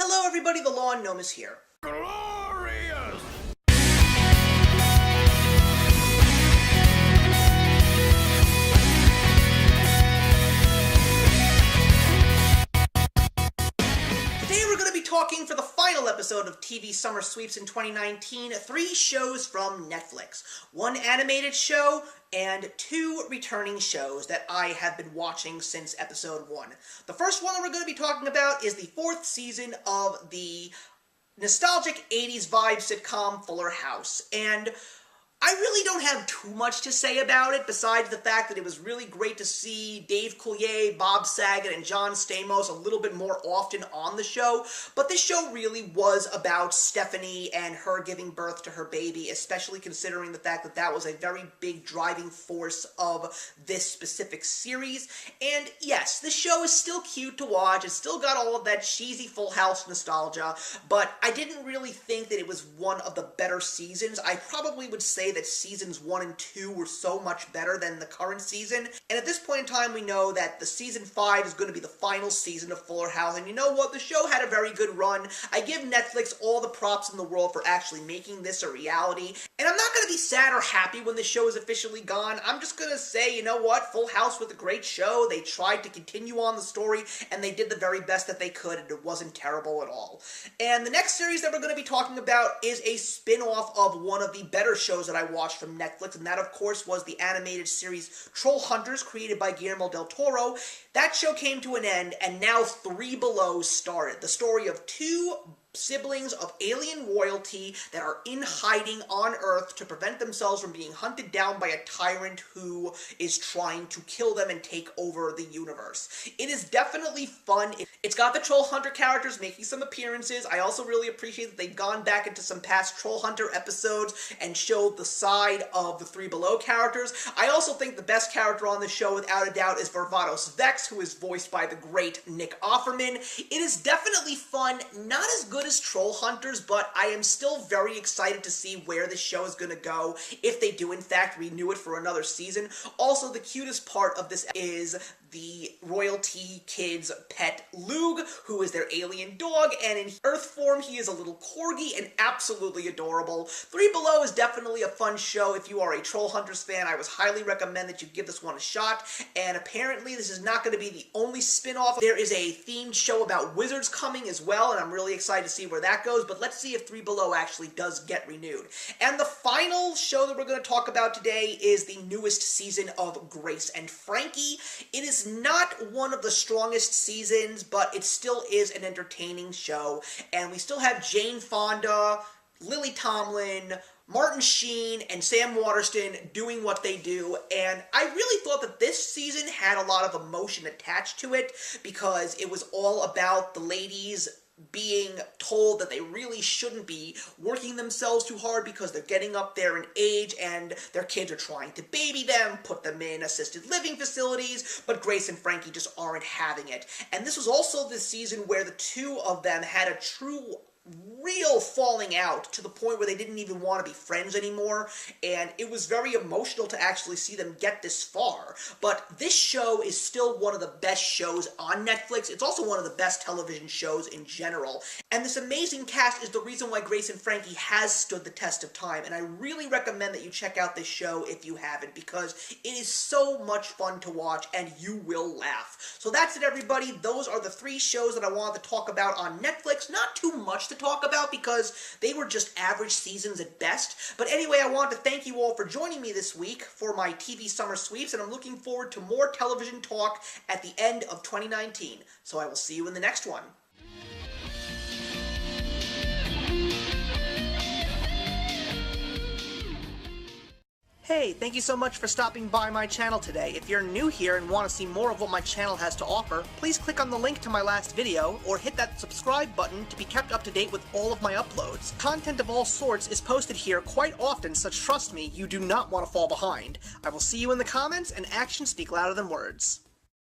Hello everybody, the Lawn Gnome is here. Glorious! Today we're going to be talking for the final episode of TV Summer Sweeps in 2019, 3 shows from Netflix. 1 animated show, and 2 returning shows that I have been watching since episode 1. The first one that we're going to be talking about is the 4th season of the nostalgic 80s vibe sitcom Fuller House, and I really don't have too much to say about it, besides the fact that it was really great to see Dave Coulier, Bob Saget, and John Stamos a little bit more often on the show, but this show really was about Stephanie and her giving birth to her baby, especially considering the fact that that was a very big driving force of this specific series. And yes, this show is still cute to watch, it's still got all of that cheesy Full House nostalgia, but I didn't really think that it was one of the better seasons. I probably would say that seasons 1 and 2 were so much better than the current season, and at this point in time we know that the season 5 is going to be the final season of Fuller House, and you know what, the show had a very good run. I give Netflix all the props in the world for actually making this a reality, and I'm not going to be sad or happy when the show is officially gone. I'm just going to say, you know what, Full House was a great show, they tried to continue on the story, and they did the very best that they could, and it wasn't terrible at all. And the next series that we're going to be talking about is a spin-off of one of the better shows that I watched from Netflix, and that of course was the animated series Troll Hunters, created by Guillermo del Toro. That show came to an end, and now 3 Below started. The story of 2 siblings of alien royalty that are in hiding on Earth to prevent themselves from being hunted down by a tyrant who is trying to kill them and take over the universe. It is definitely fun. It's got the Troll Hunter characters making some appearances. I also really appreciate that they've gone back into some past Troll Hunter episodes and showed the side of the 3 Below characters. I also think the best character on the show, without a doubt, is Varvatos Vex, who is voiced by the great Nick Offerman. It is definitely fun, not as good as Troll Hunters, but I am still very excited to see where this show is going to go, if they do in fact renew it for another season. Also, the cutest part of this is the royalty kid's pet Lug, who is their alien dog, and in Earth form he is a little corgi and absolutely adorable. 3 Below is definitely a fun show. If you are a Troll Hunters fan, I would highly recommend that you give this one a shot, and apparently this is not going to be the only spin-off. There is a themed show about wizards coming as well, and I'm really excited to see where that goes, but let's see if 3 Below actually does get renewed. And the final show that we're going to talk about today is the newest season of Grace and Frankie. It is not one of the strongest seasons, but it still is an entertaining show, and we still have Jane Fonda, Lily Tomlin, Martin Sheen, and Sam Waterston doing what they do, and I really thought that this season had a lot of emotion attached to it, because it was all about the ladies being told that they really shouldn't be working themselves too hard because they're getting up there in age and their kids are trying to baby them, put them in assisted living facilities, but Grace and Frankie just aren't having it. And this was also the season where the 2 of them had a true real falling out to the point where they didn't even want to be friends anymore, and it was very emotional to actually see them get this far. But this show is still one of the best shows on Netflix. It's also one of the best television shows in general, and this amazing cast is the reason why Grace and Frankie has stood the test of time, and I really recommend that you check out this show if you haven't, because it is so much fun to watch and you will laugh. So that's it, everybody. Those are the 3 shows that I wanted to talk about on Netflix. Not too much to talk about because they were just average seasons at best. But anyway, I want to thank you all for joining me this week for my TV Summer Sweeps, and I'm looking forward to more television talk at the end of 2019. So I will see you in the next one. Hey, thank you so much for stopping by my channel today. If you're new here and want to see more of what my channel has to offer, please click on the link to my last video, or hit that subscribe button to be kept up to date with all of my uploads. Content of all sorts is posted here quite often, so trust me, you do not want to fall behind. I will see you in the comments, and actions speak louder than words.